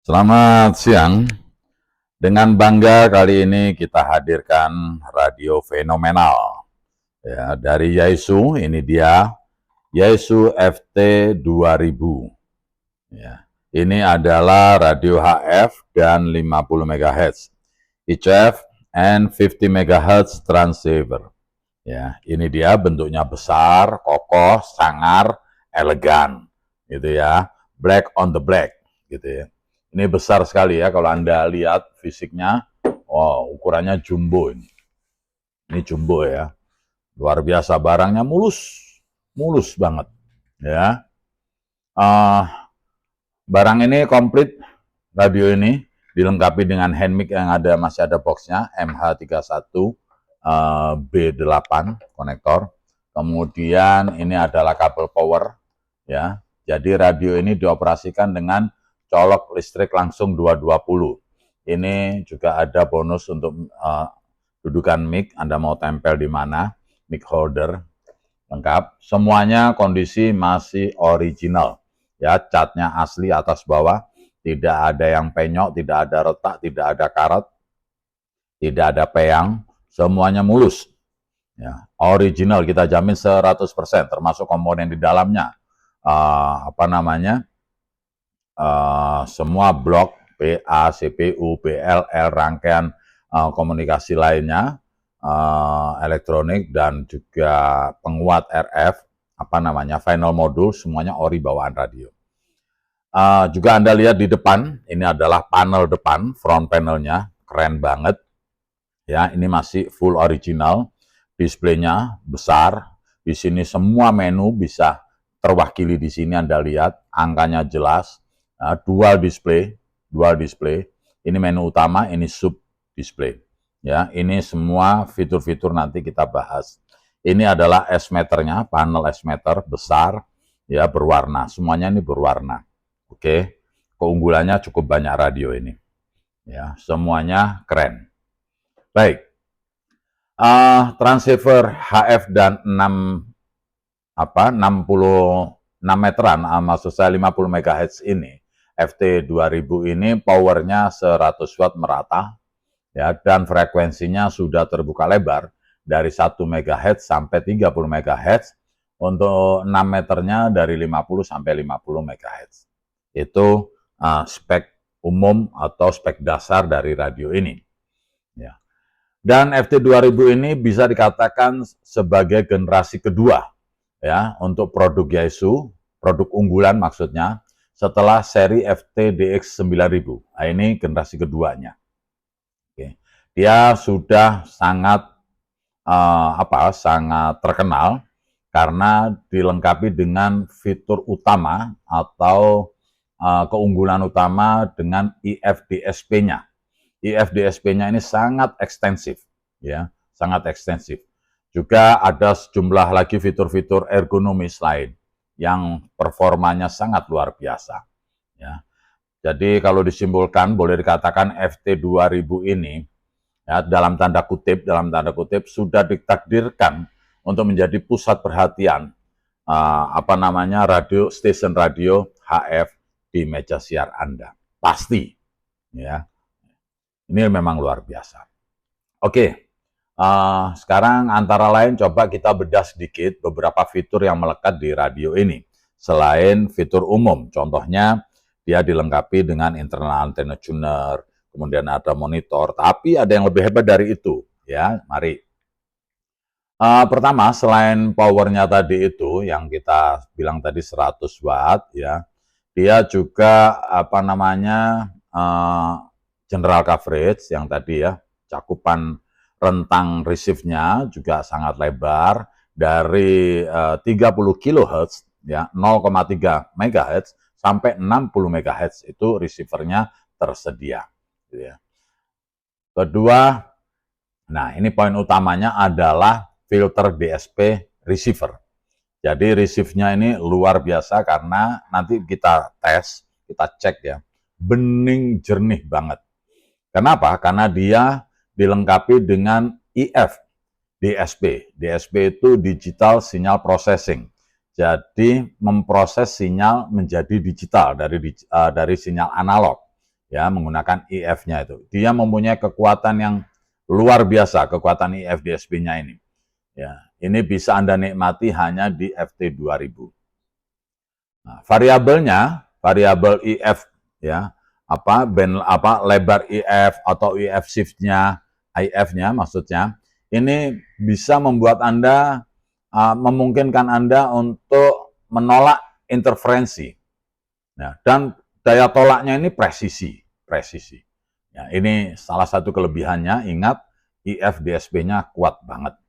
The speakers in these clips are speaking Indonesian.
Selamat siang. Dengan bangga kali ini kita hadirkan radio fenomenal ya dari Yaesu. Ini dia Yaesu FT 2000. Ya. Ini adalah radio HF dan 50 MHz, HF and 50 MHz transceiver. Ya, ini dia bentuknya besar, kokoh, sangar, elegan, gitu ya. Black on the black, gitu ya. Ini besar sekali ya kalau Anda lihat fisiknya. Oh, ukurannya jumbo ini. Ini jumbo ya. Luar biasa, barangnya mulus. Mulus banget ya. Barang ini komplit, radio ini dilengkapi dengan hand mic yang masih ada boxnya MH31 B8 konektor. Kemudian ini adalah kabel power ya. Jadi radio ini dioperasikan dengan colok listrik langsung 220. Ini juga ada bonus untuk dudukan mic, Anda mau tempel di mana, mic holder lengkap. Semuanya kondisi masih original. Ya, catnya asli atas bawah, tidak ada yang penyok, tidak ada retak, tidak ada karat, tidak ada peyang, semuanya mulus. Ya, original, kita jamin 100%, termasuk komponen di dalamnya. Semua blok PA, CPU, PLL, rangkaian komunikasi lainnya, elektronik dan juga penguat RF, final modul, semuanya ori bawaan radio. Juga Anda lihat di depan, ini adalah panel depan, front panelnya, keren banget. Ya, ini masih full original, displaynya besar. Di sini semua menu bisa terwakili di sini, Anda lihat, angkanya jelas. Dual display. Ini menu utama, ini sub display. Ya, ini semua fitur-fitur nanti kita bahas. Ini adalah S-meternya, panel S-meter besar, ya berwarna. Semuanya ini berwarna. Oke, keunggulannya cukup banyak radio ini. Ya, semuanya keren. Baik, transceiver HF dan 6 meteran, maksud saya 50 MHz ini, FT 2000 ini powernya 100 watt merata, ya, dan frekuensinya sudah terbuka lebar dari 1 MHz sampai 30 MHz, untuk 6 meternya dari 50 sampai 50 MHz. Itu spek umum atau spek dasar dari radio ini. Ya. Dan FT 2000 ini bisa dikatakan sebagai generasi kedua ya untuk produk Yaesu, produk unggulan maksudnya, setelah seri FT DX 9000. Nah, ini generasi keduanya. Oke. Dia sudah sangat sangat terkenal karena dilengkapi dengan fitur utama atau keunggulan utama dengan IFDSP-nya. IFDSP-nya ini sangat ekstensif, ya, sangat ekstensif. Juga ada sejumlah lagi fitur-fitur ergonomis lain yang performanya sangat luar biasa. Ya. Jadi kalau disimpulkan, boleh dikatakan FT 2000 ini, ya, dalam tanda kutip, sudah ditakdirkan untuk menjadi pusat perhatian stasiun radio HF di meja siar Anda. Pasti, ya. Ini memang luar biasa. Oke, sekarang antara lain coba kita bedah sedikit beberapa fitur yang melekat di radio ini. Selain fitur umum, contohnya dia dilengkapi dengan internal antena tuner, kemudian ada monitor, tapi ada yang lebih hebat dari itu. Ya, mari. Pertama, selain powernya tadi itu, yang kita bilang tadi 100 watt, ya, dia juga general coverage yang tadi ya, cakupan rentang receive-nya juga sangat lebar dari 30 kHz ya, 0,3 MHz sampai 60 MHz itu receivernya tersedia gitu ya. Kedua, nah ini poin utamanya adalah filter DSP receiver. Jadi receive-nya ini luar biasa karena nanti kita tes, kita cek ya, bening jernih banget. Kenapa? Karena dia dilengkapi dengan IF, DSP. DSP itu Digital Signal Processing. Jadi memproses sinyal menjadi digital dari sinyal analog. ya, menggunakan IF-nya itu. Dia mempunyai kekuatan yang luar biasa, kekuatan IF DSP-nya ini. Ya, ini bisa Anda nikmati hanya di FT 2000. Nah, variabelnya, variabel IF ya, lebar IF atau IF shift-nya, IF-nya maksudnya, ini bisa membuat Anda memungkinkan Anda untuk menolak interferensi. Nah, dan daya tolaknya ini presisi. Ya, ini salah satu kelebihannya. Ingat, IF DSP-nya kuat banget.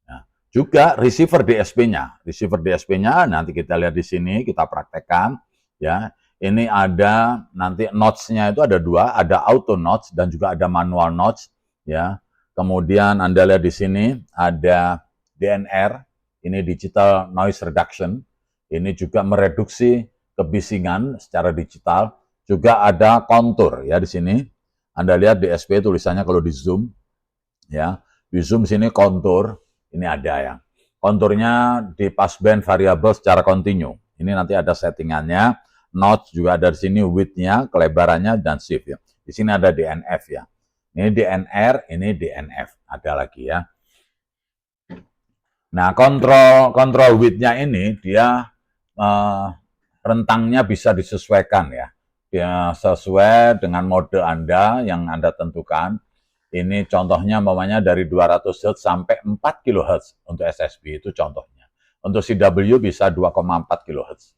Nah, juga receiver DSP-nya nanti kita lihat di sini, kita praktekkan. Ya, ini ada nanti notch-nya itu ada dua, ada auto notch dan juga ada manual notch. Ya, kemudian Anda lihat di sini ada DNR, ini digital noise reduction. Ini juga mereduksi kebisingan secara digital. Juga ada kontur ya di sini. Anda lihat DSP tulisannya kalau di zoom, ya di zoom sini kontur, ini ada ya. Konturnya di passband variabel secara kontinu. Ini nanti ada settingannya. Notch juga ada di sini, width-nya, kelebarannya dan shift ya. Di sini ada DNF ya. Ini DNR, ini DNF. Ada lagi ya. Nah, kontrol width-nya ini dia rentangnya bisa disesuaikan ya. Dia sesuai dengan mode Anda yang Anda tentukan. Ini contohnya umpamanya dari 200 Hz sampai 4 kHz untuk SSB itu contohnya. Untuk CW bisa 2,4 kHz.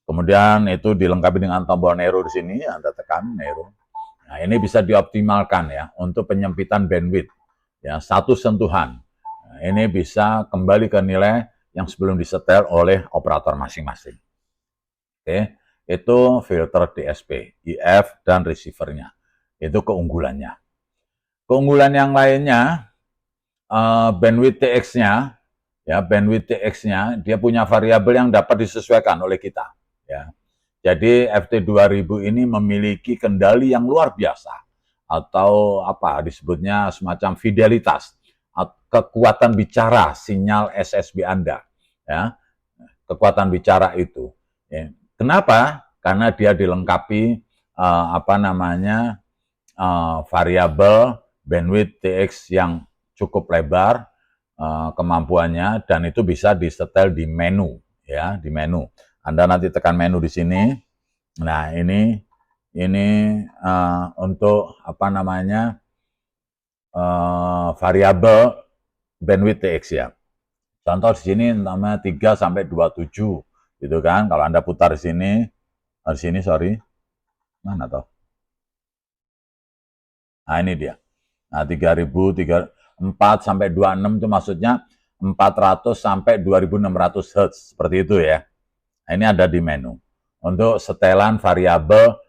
Kemudian itu dilengkapi dengan tombol Nero di sini, Anda tekan Nero. Nah, ini bisa dioptimalkan ya untuk penyempitan bandwidth. Ya, satu sentuhan. Nah, ini bisa kembali ke nilai yang sebelum disetel oleh operator masing-masing. Oke, itu filter DSP, IF dan receivernya. Itu keunggulannya. Keunggulan yang lainnya, bandwidth TX-nya, ya bandwidth TX-nya dia punya variabel yang dapat disesuaikan oleh kita. Ya, jadi FT 2000 ini memiliki kendali yang luar biasa atau apa disebutnya semacam fidelitas, kekuatan bicara sinyal SSB Anda, ya kekuatan bicara itu. Ya. Kenapa? Karena dia dilengkapi variabel bandwidth TX yang cukup lebar kemampuannya dan itu bisa disetel di menu ya, di menu. Anda nanti tekan menu di sini. Nah, ini untuk variabel bandwidth TX ya. Contoh di sini namanya 3 sampai 27 gitu kan. Kalau Anda putar di sini, sorry. Mana toh? Nah, ini dia. Nah, 4 sampai 26 itu maksudnya 400 sampai 2600 Hz seperti itu ya. Nah, ini ada di menu. Untuk setelan variabel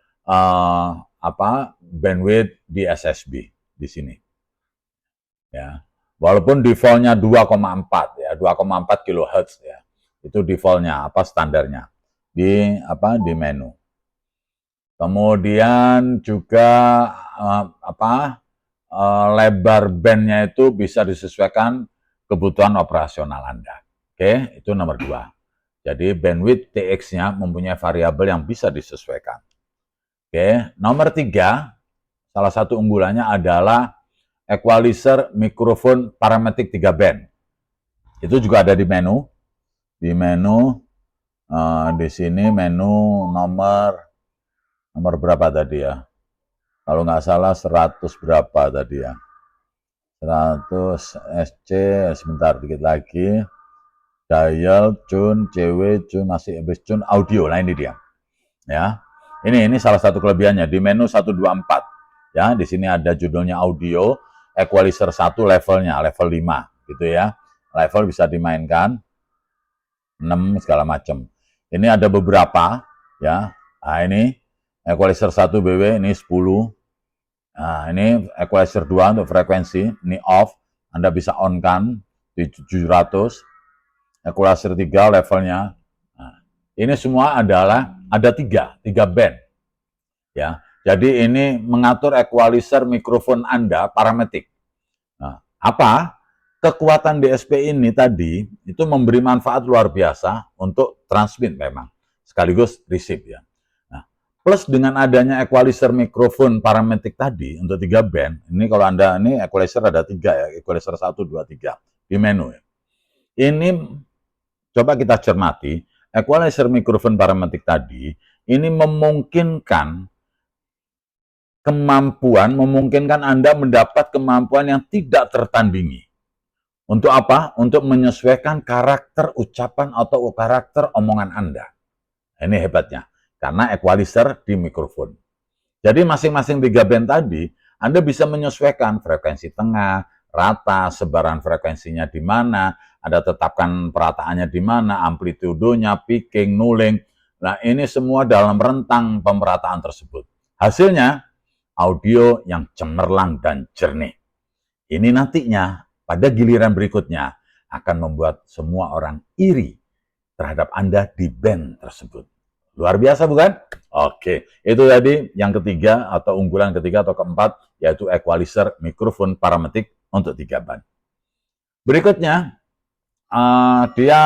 bandwidth di SSB di sini. Ya. Walaupun default-nya 2,4 ya, 2,4 kHz ya. Itu default-nya standarnya di menu. Kemudian juga lebar bandnya itu bisa disesuaikan kebutuhan operasional Anda. Oke, itu nomor 2. Jadi bandwidth TX-nya mempunyai variabel yang bisa disesuaikan. Oke, nomor 3, salah satu unggulannya adalah equalizer mikrofon parametric 3 band. Itu juga ada di menu. Di menu di sini menu nomor berapa tadi ya? Kalau nggak salah 100 berapa tadi ya? 100 SC, sebentar dikit lagi. Dial, tune, CW, tune, masih habis tune, audio. Nah, ini dia. Ya. Ini salah satu kelebihannya di menu 124. Ya, di sini ada judulnya audio, equalizer 1 levelnya, level 5 gitu ya. Level bisa dimainkan 6 segala macam. Ini ada beberapa ya. Nah, ini equalizer 1 BW ini 10. Nah, ini equalizer 2 untuk frekuensi, ini off. Anda bisa on kan di 700. Equalizer 3 levelnya. Nah, ini semua adalah ada 3 band. Ya. Jadi ini mengatur equalizer mikrofon Anda parametrik. Nah, kekuatan DSP ini tadi itu memberi manfaat luar biasa untuk transmit memang sekaligus receive ya. Nah, Plus dengan adanya equalizer mikrofon parametric tadi untuk 3 band, ini kalau Anda ini equalizer ada 3 ya, equalizer 1, 2, 3 di menu ya. Ini coba kita cermati, equalizer mikrofon parametric tadi ini memungkinkan Anda mendapat kemampuan yang tidak tertandingi. Untuk apa? Untuk menyesuaikan karakter ucapan atau karakter omongan Anda. Ini hebatnya, karena equalizer di mikrofon. Jadi masing-masing 3 band tadi, Anda bisa menyesuaikan frekuensi tengah, rata, sebaran frekuensinya di mana, Anda tetapkan perataannya di mana, amplitudonya, peaking, nulling. Nah, ini semua dalam rentang pemerataan tersebut. Hasilnya, audio yang cemerlang dan jernih. Ini nantinya, pada giliran berikutnya, akan membuat semua orang iri terhadap Anda di band tersebut. Luar biasa bukan? Oke, itu tadi yang ketiga atau unggulan ketiga atau keempat, yaitu equalizer mikrofon parametric untuk 3 band. Berikutnya, dia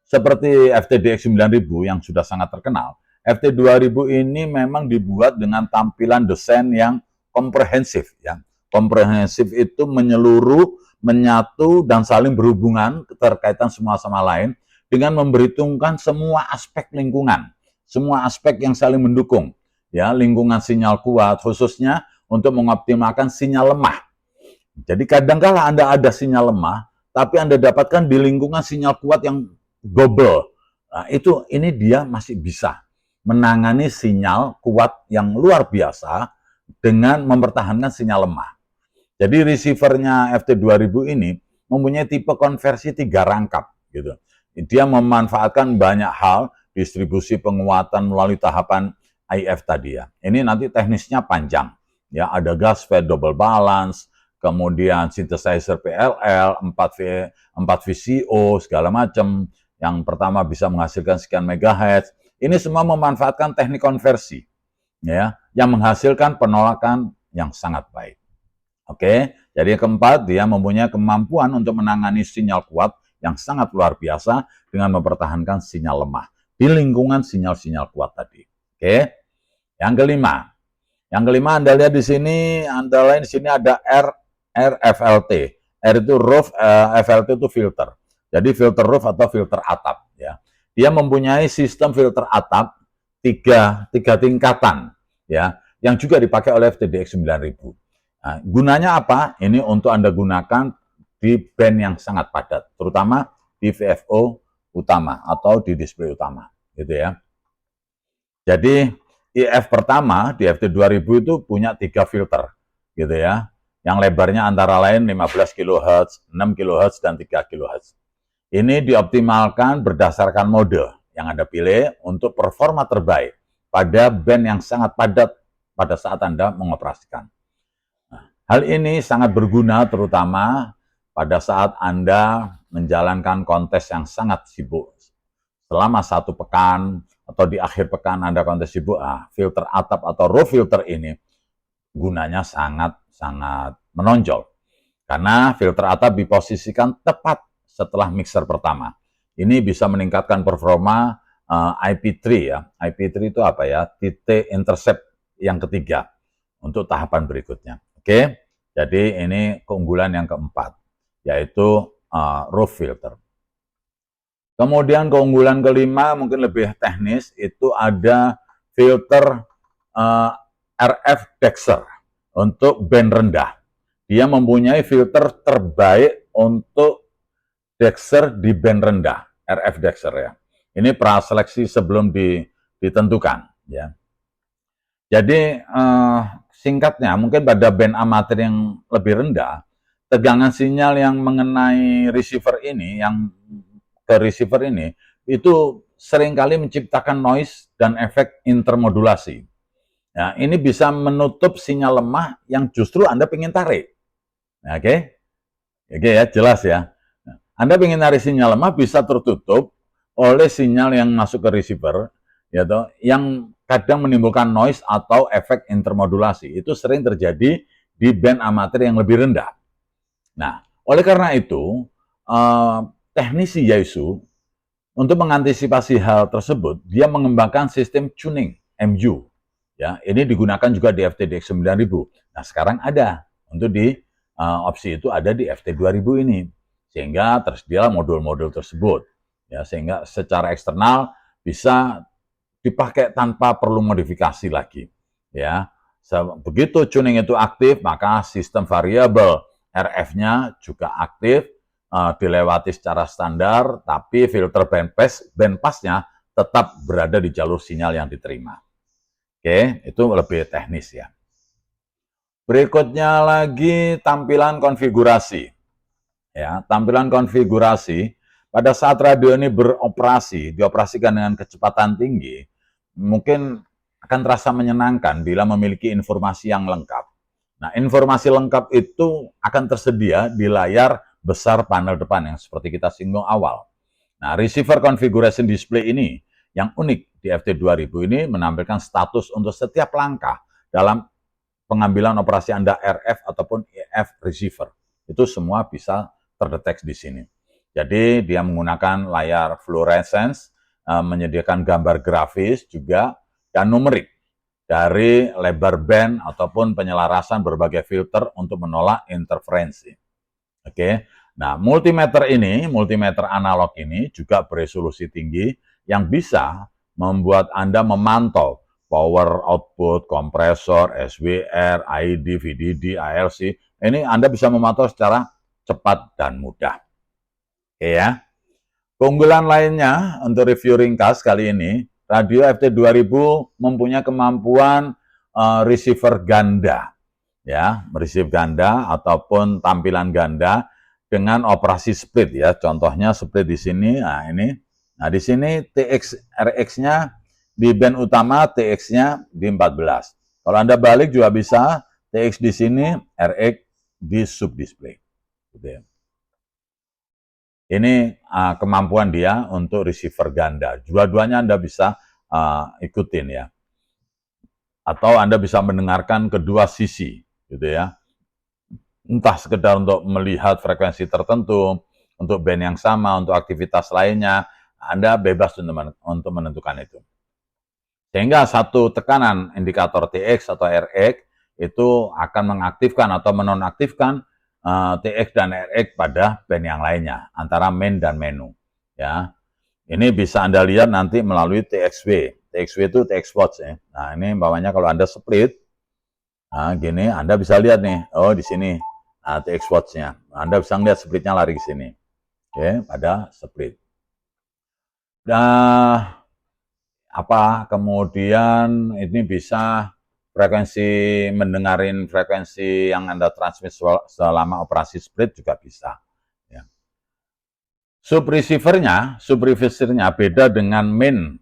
seperti FT-DX 9000 yang sudah sangat terkenal. FT2000 ini memang dibuat dengan tampilan desain yang komprehensif. Ya. Komprehensif itu menyeluruh, menyatu, dan saling berhubungan, keterkaitan semua sama lain, dengan memperhitungkan semua aspek lingkungan, semua aspek yang saling mendukung. Ya, lingkungan sinyal kuat, khususnya untuk mengoptimalkan sinyal lemah. Jadi kadangkala Anda ada sinyal lemah, tapi Anda dapatkan di lingkungan sinyal kuat yang double. Nah, ini dia masih bisa menangani sinyal kuat yang luar biasa dengan mempertahankan sinyal lemah. Jadi receivernya FT2000 ini mempunyai tipe konversi 3 rangkap gitu. Dia memanfaatkan banyak hal, distribusi penguatan melalui tahapan IF tadi ya. Ini nanti teknisnya panjang. Ya, ada gas fed double balance, kemudian synthesizer PLL, 4 VCO, segala macam. Yang pertama bisa menghasilkan sekian megahertz. Ini semua memanfaatkan teknik konversi, ya, yang menghasilkan penolakan yang sangat baik. Oke, jadi yang keempat, dia mempunyai kemampuan untuk menangani sinyal kuat yang sangat luar biasa dengan mempertahankan sinyal lemah di lingkungan sinyal-sinyal kuat tadi. Oke, yang kelima Anda lihat di sini, di sini ada RFLT. R itu roof, FLT itu filter. Jadi filter roof atau filter atap. Ya, dia mempunyai sistem filter atap tiga tingkatan, ya, yang juga dipakai oleh FT-DX 9000. Nah, gunanya apa? Ini untuk Anda gunakan di band yang sangat padat, terutama di VFO utama atau di display utama, gitu ya. Jadi IF pertama di FT2000 itu punya 3 filter, gitu ya, yang lebarnya antara lain 15 kHz, 6 kHz, dan 3 kHz. Ini dioptimalkan berdasarkan mode yang Anda pilih untuk performa terbaik pada band yang sangat padat pada saat Anda mengoperasikan. Hal ini sangat berguna terutama pada saat Anda menjalankan kontes yang sangat sibuk. Selama 1 pekan atau di akhir pekan Anda kontes sibuk, filter atap atau roof filter ini gunanya sangat menonjol. Karena filter atap diposisikan tepat setelah mixer pertama. Ini bisa meningkatkan performa IP3 ya. IP3 itu apa ya? Titik intercept yang ketiga untuk tahapan berikutnya. Oke, jadi ini keunggulan yang keempat, yaitu roof filter. Kemudian keunggulan kelima mungkin lebih teknis, itu ada filter RF Dexter untuk band rendah. Dia mempunyai filter terbaik untuk Dexter di band rendah, RF Dexter ya. Ini praseleksi sebelum ditentukan ya. Jadi singkatnya, mungkin pada band amatir yang lebih rendah, tegangan sinyal yang mengenai receiver ini, yang ke receiver ini, itu seringkali menciptakan noise dan efek intermodulasi. Nah, ini bisa menutup sinyal lemah yang justru Anda ingin tarik. Nah, oke, ya, jelas ya. Anda ingin tarik sinyal lemah bisa tertutup oleh sinyal yang masuk ke receiver, ya toh, yang kadang menimbulkan noise atau efek intermodulasi. Itu sering terjadi di band amatir yang lebih rendah. Nah, oleh karena itu, teknisi Yaesu untuk mengantisipasi hal tersebut, dia mengembangkan sistem tuning MU Ya, ini digunakan juga di FTDX 9000. Nah, sekarang ada untuk di opsi itu ada di FT 2000 ini. Sehingga tersedia modul-modul tersebut. Ya, sehingga secara eksternal bisa dipakai tanpa perlu modifikasi lagi. Ya, begitu tuning itu aktif, maka sistem variabel RF-nya juga aktif, dilewati secara standar, tapi filter bandpass-nya tetap berada di jalur sinyal yang diterima. Oke, itu lebih teknis ya. Berikutnya lagi tampilan konfigurasi. Ya, tampilan konfigurasi pada saat radio ini beroperasi, dioperasikan dengan kecepatan tinggi, mungkin akan terasa menyenangkan bila memiliki informasi yang lengkap. Nah, informasi lengkap itu akan tersedia di layar besar panel depan yang seperti kita singgung awal. Nah, receiver configuration display ini yang unik di FT2000 ini menampilkan status untuk setiap langkah dalam pengambilan operasi Anda RF ataupun EF receiver. Itu semua bisa terdeteksi di sini. Jadi dia menggunakan layar fluorescence, menyediakan gambar grafis juga, dan numerik dari lebar band ataupun penyelarasan berbagai filter untuk menolak interferensi. Oke. Nah, multimeter analog ini juga beresolusi tinggi yang bisa membuat Anda memantau power output, kompresor, SWR, ID, VDD, ALC. Ini Anda bisa memantau secara cepat dan mudah. Oke ya. Keunggulan lainnya untuk review ringkas kali ini, radio FT2000 mempunyai kemampuan receiver ganda, ya, receive ganda ataupun tampilan ganda dengan operasi split ya. Contohnya split di sini. Nah, ini. Nah, di sini TX RX-nya di band utama, TX-nya di 14. Kalau Anda balik juga bisa TX di sini, RX di sub display. Gitu ya. Ini kemampuan dia untuk receiver ganda. Dua-duanya Anda bisa ikutin ya. Atau Anda bisa mendengarkan kedua sisi, gitu ya. Entah sekedar untuk melihat frekuensi tertentu, untuk band yang sama, untuk aktivitas lainnya, Anda bebas untuk menentukan itu. Sehingga satu tekanan indikator TX atau RX itu akan mengaktifkan atau menonaktifkan TX dan RX pada band yang lainnya, antara main dan menu. Ya, ini bisa Anda lihat nanti melalui TXW. TXW itu TX Watch ya. Nah, ini umpamanya kalau Anda split, nah gini Anda bisa lihat nih, oh di sini TX Watch-nya. Anda bisa lihat splitnya lari ke sini. Oke, pada split. Nah, kemudian ini bisa frekuensi mendengarin frekuensi yang Anda transmit selama operasi split juga bisa. Ya. Sub receivernya beda dengan main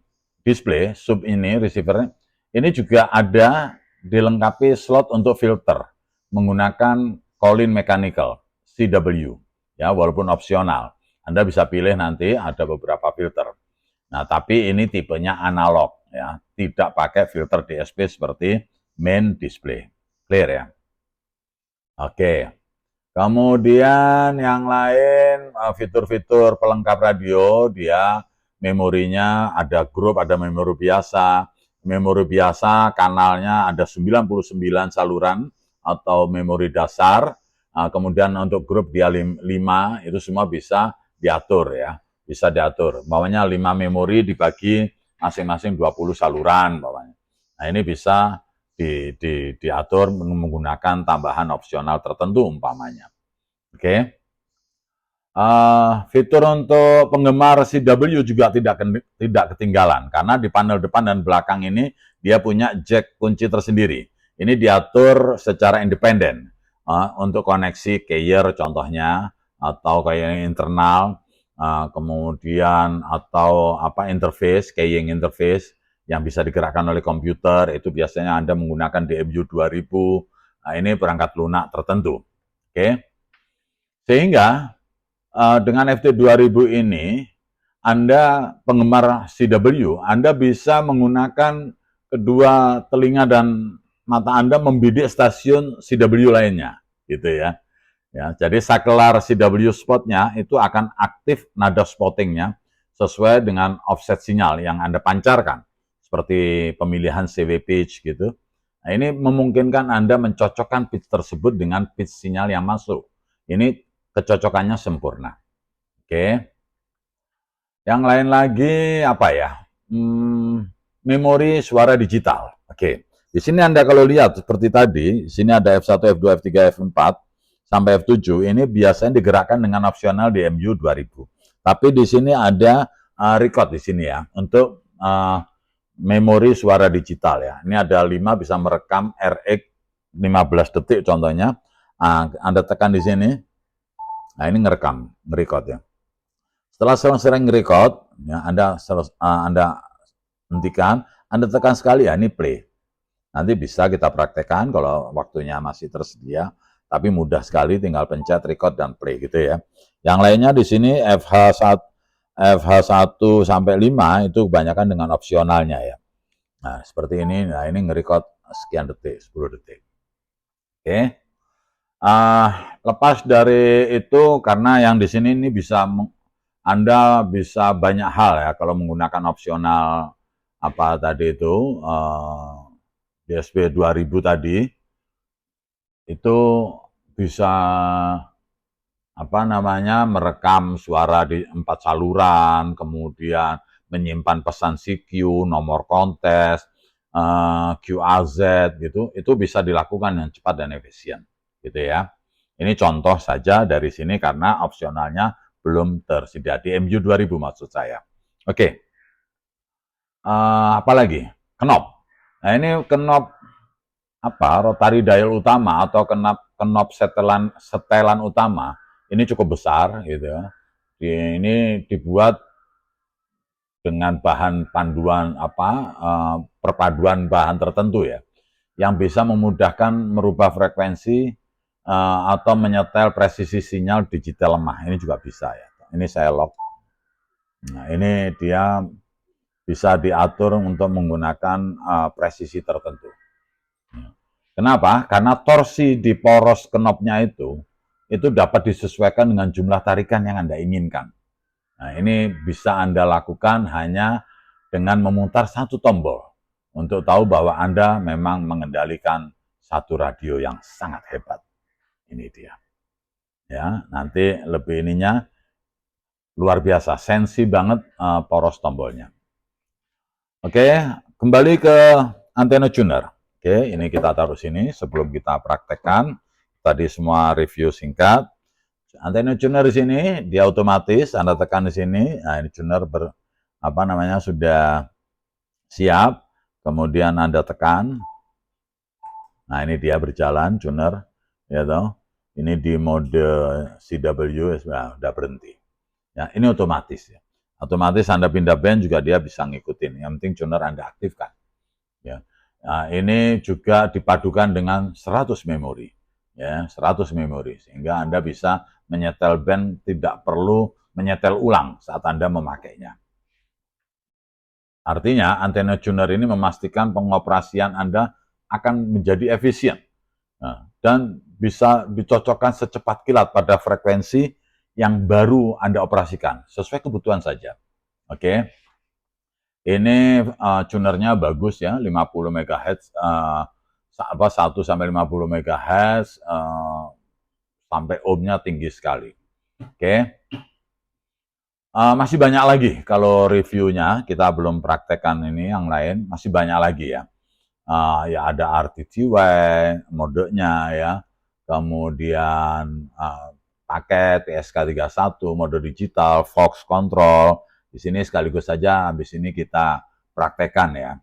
display, sub ini receivernya, ini juga ada dilengkapi slot untuk filter menggunakan Colin Mechanical CW, ya walaupun opsional. Anda bisa pilih nanti ada beberapa filter. Nah, tapi ini tipenya analog ya, tidak pakai filter DSP seperti main display. Clear ya? Oke. Kemudian yang lain fitur-fitur pelengkap radio, dia memorinya ada grup, ada memori biasa. Memori biasa kanalnya ada 99 saluran atau memori dasar. Kemudian untuk grup dia 5, itu semua bisa diatur ya. Bisa diatur. Bawahnya 5 memori dibagi masing-masing 20 saluran bawahnya. Nah, ini bisa diatur menggunakan tambahan opsional tertentu umpamanya. Oke. Fitur untuk penggemar CW juga tidak ketinggalan karena di panel depan dan belakang ini dia punya jack kunci tersendiri. Ini diatur secara independen untuk koneksi carrier contohnya atau kayak internal, kemudian atau interface, carrying interface yang bisa digerakkan oleh komputer, itu biasanya Anda menggunakan DMU 2000. Nah, ini perangkat lunak tertentu. Oke. Sehingga dengan FT2000 ini, Anda penggemar CW, Anda bisa menggunakan kedua telinga dan mata Anda membidik stasiun CW lainnya, gitu ya. Ya, jadi saklar CW spotnya itu akan aktif nada spottingnya sesuai dengan offset sinyal yang Anda pancarkan. seperti pemilihan CV pitch gitu. Nah, ini memungkinkan Anda mencocokkan pitch tersebut dengan pitch sinyal yang masuk. Ini kecocokannya sempurna. Oke. Yang lain lagi apa ya? Memori suara digital. Oke. Di sini Anda kalau lihat seperti tadi, di sini ada F1, F2, F3, F4 sampai F7. Ini biasanya digerakkan dengan opsional di MU 2000. Tapi di sini ada record di sini ya untuk memori suara digital ya. Ini ada 5 bisa merekam RX 15 detik contohnya. Anda tekan di sini. Nah, ini ngerecord ya. Setelah sering record, ya, Anda hentikan, Anda tekan sekali ya, ini play. Nanti bisa kita praktekkan kalau waktunya masih tersedia, tapi mudah sekali, tinggal pencet record dan play gitu ya. Yang lainnya di sini FH1 sampai 5 itu kebanyakan dengan opsionalnya ya. Nah, seperti ini, nah ini nge-record sekian detik, 10 detik. Oke. Lepas dari itu, karena yang di sini ini bisa Anda bisa banyak hal ya kalau menggunakan opsional apa tadi itu DSP 2000 tadi itu bisa apa namanya merekam suara di 4 saluran, kemudian menyimpan pesan CQ, nomor kontes, QAZ gitu, itu bisa dilakukan dengan cepat dan efisien gitu ya. Ini contoh saja dari sini karena opsionalnya belum tersedia di MU 2000 maksud saya. Oke. Apa lagi? Knop. Nah, ini knop apa? Rotary dial utama atau knop setelan utama. Ini cukup besar gitu ya. Ini dibuat dengan bahan panduan perpaduan bahan tertentu ya, yang bisa memudahkan merubah frekuensi atau menyetel presisi sinyal digital lemah. Ini juga bisa ya. Ini saya lock. Nah, ini dia bisa diatur untuk menggunakan presisi tertentu. Kenapa? Karena torsi di poros knopnya itu dapat disesuaikan dengan jumlah tarikan yang Anda inginkan. Nah, ini bisa Anda lakukan hanya dengan memutar satu tombol untuk tahu bahwa Anda memang mengendalikan satu radio yang sangat hebat. Ini dia. Ya, nanti lebih ininya luar biasa, sensi banget poros tombolnya. Oke, kembali ke antena tuner. Oke, ini kita taruh sini sebelum kita praktekkan. Tadi semua review singkat. Antena tuner di sini dia otomatis, Anda tekan di sini. Nah, ini tuner sudah siap. Kemudian Anda tekan. Nah, ini dia berjalan tuner, ya toh. Ini di mode CW sudah berhenti. Ya, ini otomatis ya. Otomatis Anda pindah band juga dia bisa ngikutin. Yang penting tuner Anda aktifkan. Ya. Nah, ini juga dipadukan dengan 100 memori. Ya, 100 memori sehingga Anda bisa menyetel band tidak perlu menyetel ulang saat Anda memakainya. Artinya, antena tuner ini memastikan pengoperasian Anda akan menjadi efisien. Nah, dan bisa dicocokkan secepat kilat pada frekuensi yang baru Anda operasikan, sesuai kebutuhan saja. Oke. Ini tunernya bagus ya, 50 MHz, 1 sampai 50 MHz, sampai ohmnya tinggi sekali. Oke. Masih banyak lagi kalau reviewnya, kita belum praktekkan ini yang lain, masih banyak lagi ya. Ya ada RTTY modenya ya, kemudian paket PSK31, mode digital, Fox Control. Di sini sekaligus saja habis ini kita praktekkan ya.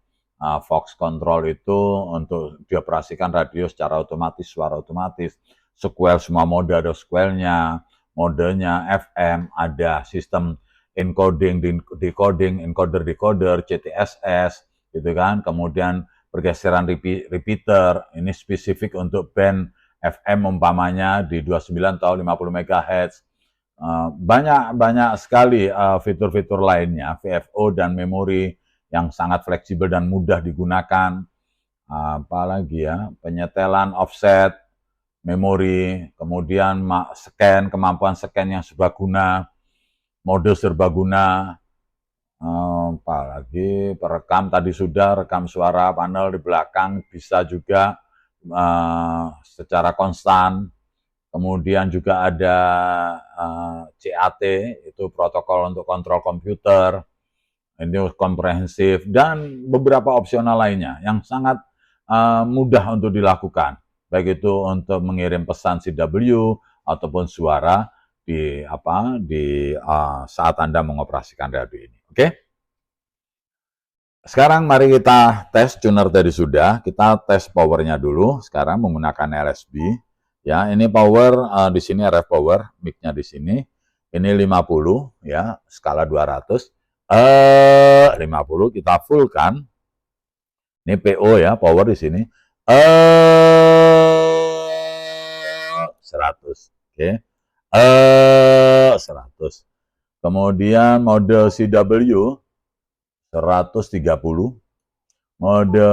Fox Control itu untuk dioperasikan radio secara otomatis, suara otomatis. Sequel semua mode ada sequelnya, modenya FM, ada sistem encoding, decoding, encoder-decoder, CTSS, gitu kan. Kemudian pergeseran repeater, ini spesifik untuk band FM umpamanya di 29 atau 50 MHz. Banyak sekali fitur-fitur lainnya, VFO dan memori yang sangat fleksibel dan mudah digunakan. Apalagi ya, penyetelan offset, memori, kemudian kemampuan scan yang serbaguna, mode serbaguna, Apalagi perekam tadi sudah, rekam suara panel di belakang bisa juga secara konstan. Kemudian juga ada CAT, itu protokol untuk kontrol komputer, ini komprehensif, dan beberapa opsional lainnya yang sangat mudah untuk dilakukan, baik itu untuk mengirim pesan CW ataupun suara di saat Anda mengoperasikan radio ini. Oke? Sekarang mari kita tes tuner tadi sudah, kita tes powernya dulu. Sekarang menggunakan LSB. Ya, ini power di sini RF power, mic-nya di sini. Ini 50 ya, skala 200. 50 kita full kan. Ini PO ya, power di sini. 100. Oke. 100. Kemudian mode CW 130. Mode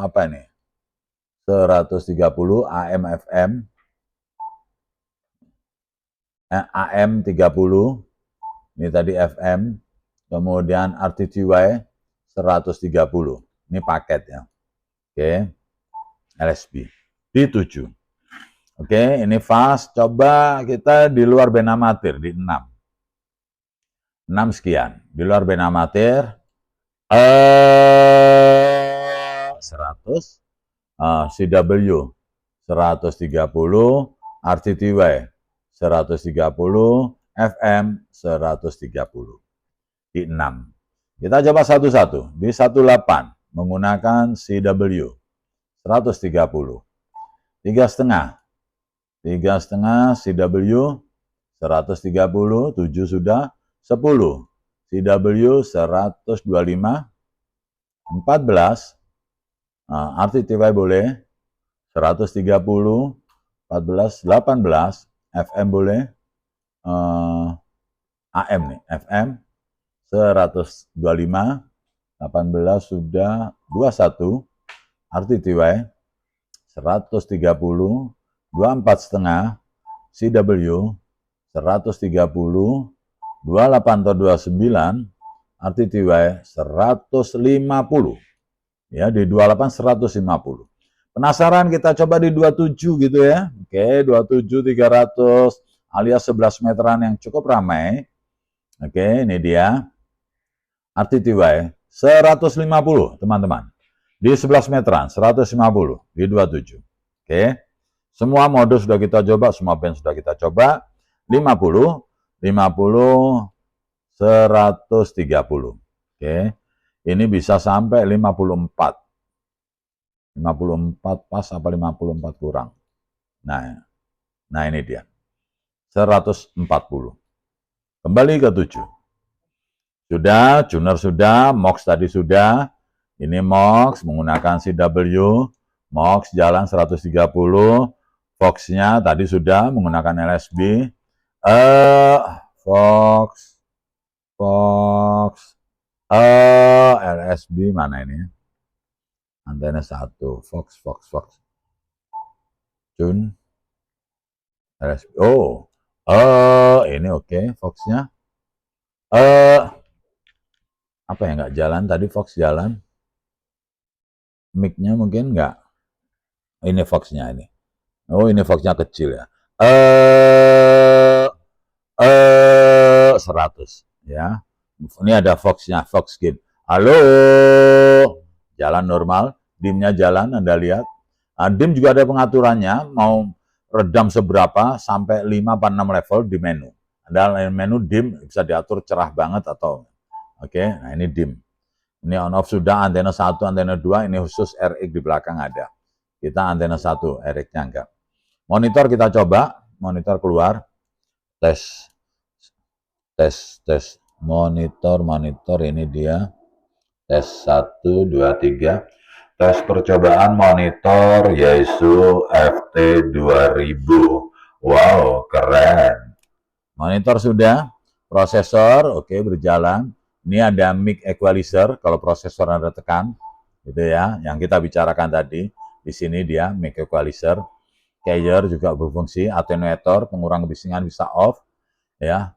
apa ini? 130 AM FM. AM 30. Ini tadi FM. Kemudian RTTY 130. Ini paket ya. Oke. LSB. Di 7. Oke, ini fast. Coba kita di luar band amatir di 6. 6 sekian. Di luar band amatir 100. CW 130, RTTY 130, FM 130. Di 6. Kita coba satu-satu. Di 18 menggunakan CW 130. 3,5. 3,5 CW 130, 7 sudah, 10 CW 125, 14 RTTY boleh 130, 14, 18 FM boleh, AM nih, FM 125, 18 sudah, 21 RTTY 130, 24,5 CW 130, 28 atau 29 RTTY 150. Ya, di 28 150. Penasaran, kita coba di 27 gitu ya. Oke, 27 300 alias 11 meteran yang cukup ramai. Oke, ini dia. RTTY 150, teman-teman. Di 11 meteran 150 di 27. Oke. Semua mode sudah kita coba, semua band sudah kita coba. 50, 50, 130. Oke. Ini bisa sampai 54. 54 pas apa 54 kurang. Nah ini dia. 140. Kembali ke 7. Sudah, tuner sudah, MOX tadi sudah. Ini MOX menggunakan CW. MOX jalan 130. Fox-nya tadi sudah menggunakan LSB. Fox. LSB mana ini? Antena 1. Fox. Tune. LSB. Oh. Ini oke, Fox-nya. Apa ya, nggak jalan tadi? Fox jalan. Mic-nya mungkin nggak. Ini Fox-nya ini. Oh, ini Fox-nya kecil ya. 100 ya. Ini ada Fox-nya, Fox Gain. Halo. Jalan normal, dim-nya jalan, Anda lihat. Dim juga ada pengaturannya, mau redam seberapa sampai 5 atau 6 level di menu. Ada menu dim bisa diatur cerah banget atau oke, nah ini dim. Ini on off sudah, antena 1, antena 2, ini khusus RX di belakang ada. Kita antena 1, RX-nya enggak. Monitor kita coba, monitor keluar. Tes. Monitor ini dia. Tes 1, 2, 3. Tes percobaan monitor Yaesu FT 2000. Wow, keren. Monitor sudah, prosesor oke berjalan. Ini ada mic equalizer kalau prosesor Anda tekan, gitu ya, yang kita bicarakan tadi. Di sini dia mic equalizer. Carrier juga berfungsi, attenuator pengurang kebisingan bisa off, ya.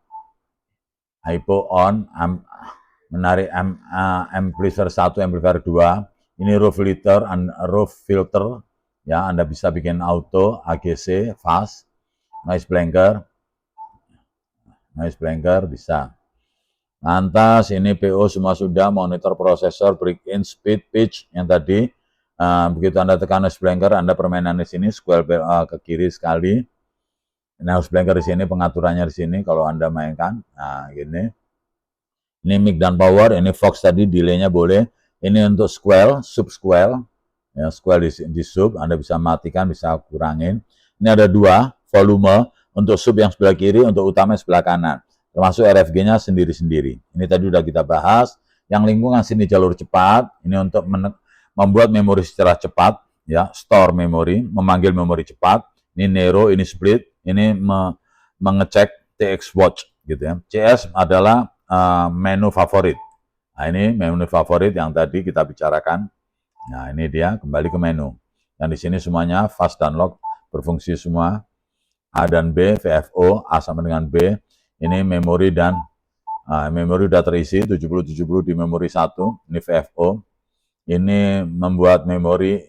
Hypo on, menarik amplifier 1, amplifier 2. Ini roof filter, ya, Anda bisa bikin auto, AGC, fast, noise blanker bisa. Lantas ini PO semua sudah, monitor prosesor, break-in, speed, pitch yang tadi. Begitu Anda tekan noise blanker, Anda permainan di sini, scroll ke kiri sekali. Noise blanker di sini, pengaturannya di sini kalau Anda mainkan. Nah, gini. Ini mic dan power, ini Fox tadi, delay-nya boleh. Ini untuk sub squel, ya, squel di sub, Anda bisa matikan, bisa kurangin. Ini ada 2 volume, untuk sub yang sebelah kiri, untuk utama yang sebelah kanan. Termasuk RFG-nya sendiri-sendiri. Ini tadi udah kita bahas. Yang lingkungan sini jalur cepat, ini untuk membuat memori secara cepat, ya, store memori, memanggil memori cepat. Ini Nero, ini split, ini mengecek TX Watch, gitu ya. CS adalah menu favorit. Nah, ini menu favorit yang tadi kita bicarakan. Nah, ini dia, kembali ke menu. Yang di sini semuanya fast dan lock berfungsi semua. A dan B, VFO, A sama dengan B. Ini memori dan memori sudah terisi 70-70 di memori 1. Ini VFO. Ini membuat memori,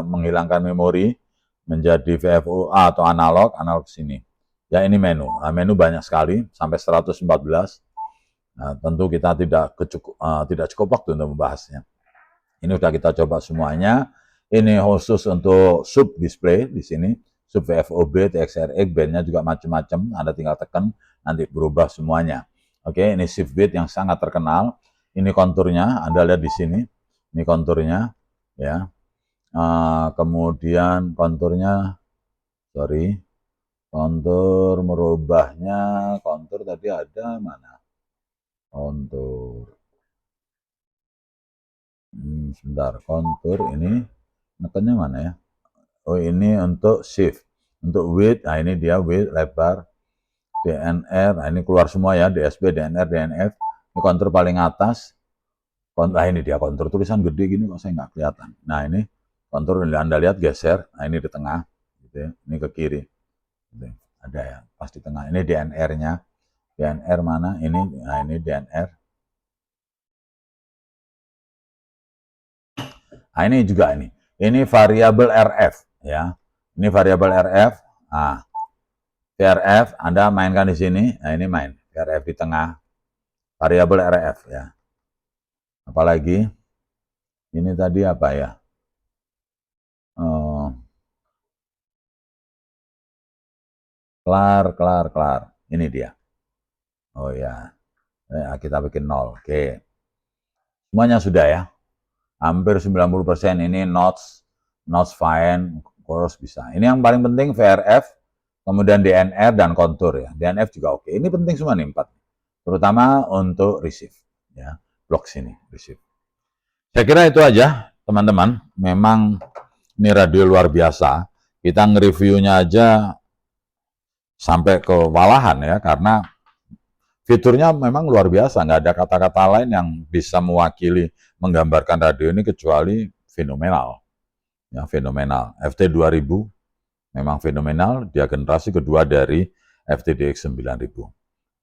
menghilangkan memori menjadi VFO A atau analog sini. Ya, ini menu. Nah, menu banyak sekali sampai 114. Nah, tentu kita tidak cukup waktu untuk membahasnya. Ini sudah kita coba semuanya. Ini khusus untuk sub display di sini, sub VFOB, TXRX, bandnya juga macam-macam. Anda tinggal tekan, nanti berubah semuanya. Oke, ini shift bit yang sangat terkenal. Ini konturnya, Anda lihat di sini. Ini konturnya, ya. Kemudian konturnya, kontur merubahnya, kontur tadi ada mana? Kontur. Sebentar, kontur ini nekennya mana ya? Oh, ini untuk shift. Untuk width, nah ini dia width, lebar, DNR, nah ini keluar semua ya, DSB, DNR, DNF. Ini kontur paling atas. Nah ini dia kontur, tulisan gede gini kok saya nggak kelihatan. Nah ini kontur, Anda lihat geser, nah ini di tengah, gitu ya. Ini ke kiri. Gitu. Ada ya, pas di tengah. Ini DNR-nya. DNR mana? Ini, nah ini DNR. Nah, ini juga ini. Ini variabel RF, ya. Ini variabel RF. Nah, VRF Anda mainkan di sini. Nah, ini main VRF di tengah. Variabel RF, ya. Apalagi ini tadi apa ya? Kelar. Ini dia. Oh ya. Kita bikin 0. Oke. Semuanya sudah ya. Hampir 90% ini notes fine, chorus bisa. Ini yang paling penting VRF, kemudian DNR dan kontur ya. DNF juga oke. Ini penting semua nih 4. Terutama untuk receive ya. Blok sini receive. Saya kira itu aja teman-teman. Memang ini radio luar biasa. Kita nge-reviewnya aja sampai kewalahan ya, karena fiturnya memang luar biasa. Nggak ada kata-kata lain yang bisa mewakili, menggambarkan radio ini kecuali fenomenal. Ya, fenomenal. FT 2000 memang fenomenal, dia generasi kedua dari FTDX 9000.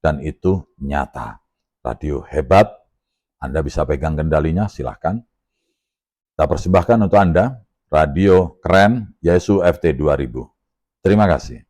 Dan itu nyata. Radio hebat, Anda bisa pegang kendalinya, silahkan. Kita persembahkan untuk Anda, radio keren, Yaesu FT 2000. Terima kasih.